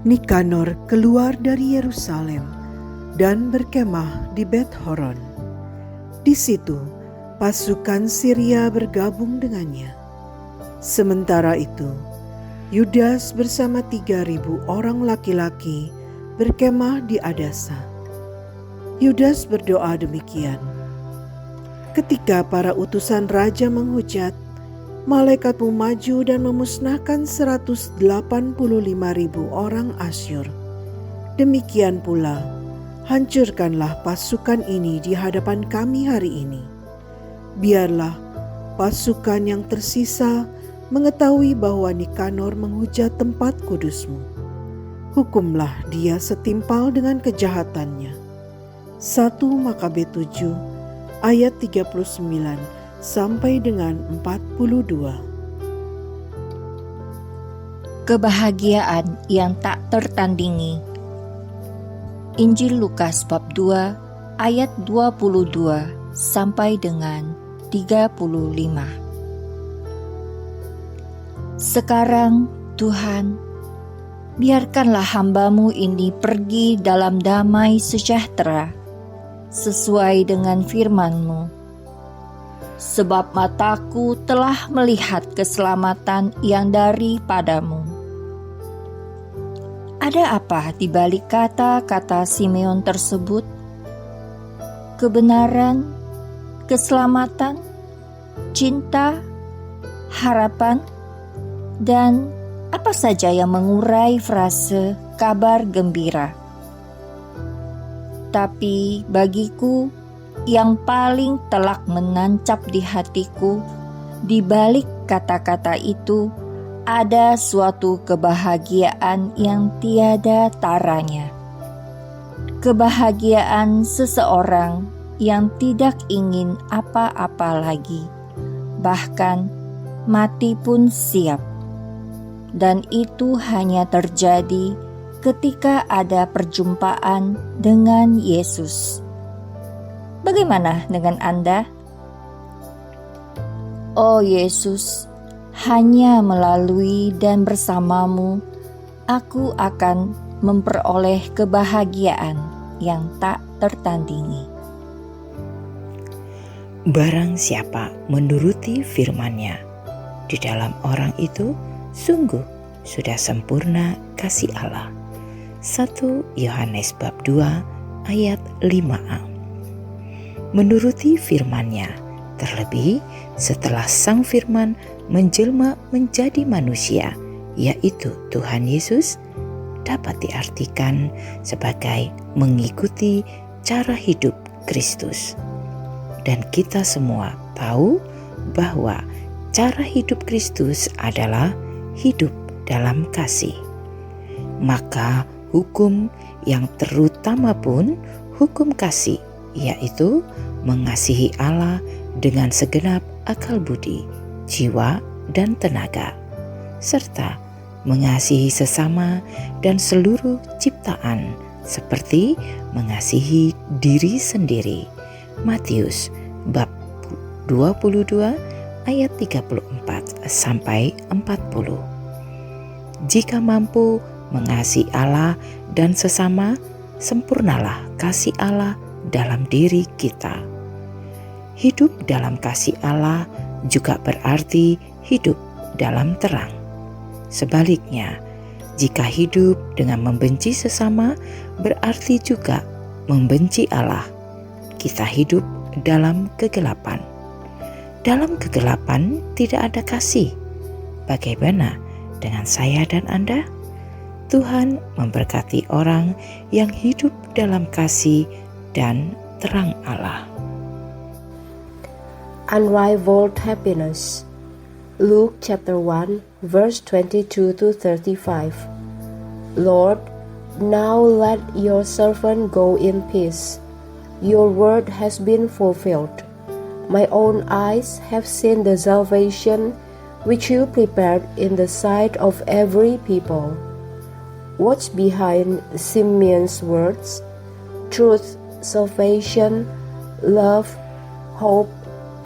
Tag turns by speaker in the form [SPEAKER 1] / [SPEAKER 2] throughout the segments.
[SPEAKER 1] Nikanor keluar dari Yerusalem dan berkemah di Bet Horon. Di situ pasukan Syria bergabung dengannya. Sementara itu, Yudas bersama 3.000 orang laki-laki berkemah di Adasa. Yudas berdoa demikian, "Ketika para utusan raja menghujat, malaikatmu maju dan memusnahkan 185.000 orang Asyur. Demikian pula, hancurkanlah pasukan ini di hadapan kami hari ini. Biarlah pasukan yang tersisa mengetahui bahwa Nikanor menghujat tempat kudusmu. Hukumlah dia setimpal dengan kejahatannya." 1 Makabe 7 ayat 39 sampai dengan 42.
[SPEAKER 2] Kebahagiaan yang tak tertandingi. Injil Lukas bab 2 ayat 22 sampai dengan 35. Sekarang Tuhan, biarkanlah hamba-Mu ini pergi dalam damai sejahtera, sesuai dengan firman-Mu. Sebab mataku telah melihat keselamatan yang daripadamu. Ada apa di balik kata-kata Simeon tersebut? Kebenaran, keselamatan, cinta, harapan, dan apa saja yang mengurai frase kabar gembira. Tapi bagiku, yang paling telak menancap di hatiku, di balik kata-kata itu, ada suatu kebahagiaan yang tiada taranya. Kebahagiaan seseorang yang tidak ingin apa-apa lagi, bahkan mati pun siap. Dan itu hanya terjadi ketika ada perjumpaan dengan Yesus. Bagaimana dengan Anda? Oh Yesus, hanya melalui dan bersamamu, aku akan memperoleh kebahagiaan yang tak tertandingi.
[SPEAKER 3] Barang siapa menuruti firman-Nya, di dalam orang itu sungguh sudah sempurna kasih Allah. 1 Yohanes bab 2 ayat 5a. Menuruti firman-Nya, terlebih setelah Sang Firman menjelma menjadi manusia, yaitu Tuhan Yesus, dapat diartikan sebagai mengikuti cara hidup Kristus. Dan kita semua tahu bahwa cara hidup Kristus adalah hidup dalam kasih. Maka hukum yang terutama pun hukum kasih, yaitu mengasihi Allah dengan segenap akal budi, jiwa, dan tenaga, serta mengasihi sesama dan seluruh ciptaan seperti mengasihi diri sendiri. Matius bab 22 ayat 34 sampai 40. Jika mampu mengasihi Allah dan sesama, sempurnalah kasih Allah dalam diri kita. Hidup dalam kasih Allah juga berarti hidup dalam terang. Sebaliknya, jika hidup dengan membenci sesama, berarti juga membenci Allah. Kita hidup dalam kegelapan. Dalam kegelapan tidak ada kasih. Bagaimana dengan saya dan Anda? Tuhan memberkati orang yang hidup dalam kasih dan terang Allah.
[SPEAKER 4] Unrivaled happiness. Luke chapter 1 verse 22 to 35. Lord, now let your servant go in peace. Your word has been fulfilled. My own eyes have seen the salvation which you prepared in the sight of every people. What's behind Simeon's words? Truth, salvation, love, hope,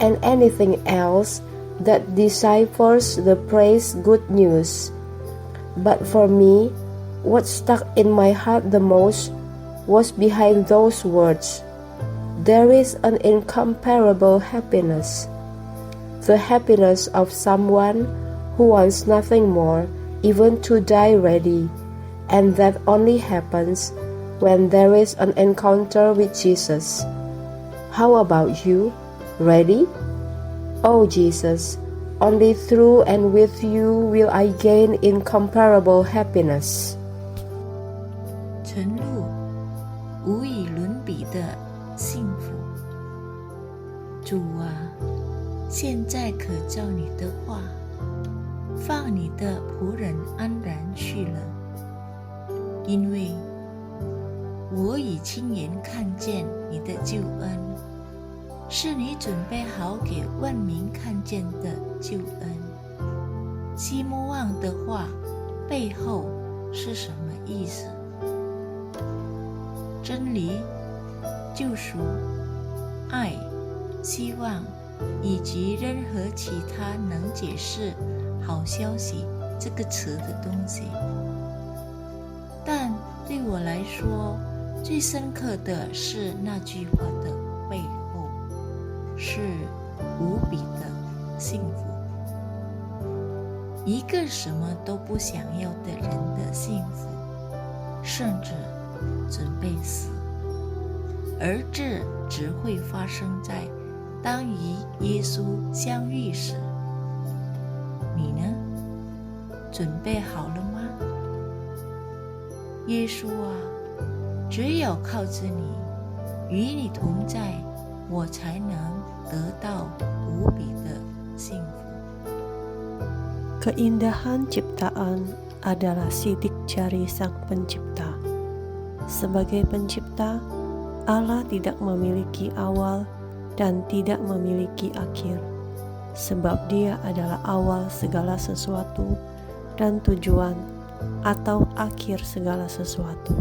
[SPEAKER 4] and anything else that deciphers the praise good news. But for me, what stuck in my heart the most was behind those words. There is an incomparable happiness. The happiness of someone who wants nothing more, even to die ready, and that only happens when there is an encounter with Jesus. How about you? Ready? Oh Jesus, only through and with you will I gain incomparable happiness.
[SPEAKER 5] 纯露，无与伦比的幸福。主啊，现在可照你的话，放你的仆人安然去了，因为我已亲眼看见你的救恩，是你准备好给万民看见的救恩。西摩望的话背后是什么意思？真理、救赎、爱、希望以及任何其他能解释好消息这个词的东西。但对我来说，最深刻的是那句话的背后，是无比的幸福。一个什么都不想要的人的幸福，甚至准备死，而这只会发生在当与耶稣相遇时。你呢？准备好了吗？耶稣啊，只有靠着你，与你同在，我才能得到无比的幸福。
[SPEAKER 6] Keindahan ciptaan adalah sidik jari Sang Pencipta. Sebagai pencipta, Allah tidak memiliki awal dan tidak memiliki akhir, sebab Dia adalah awal segala sesuatu dan tujuan atau akhir segala sesuatu.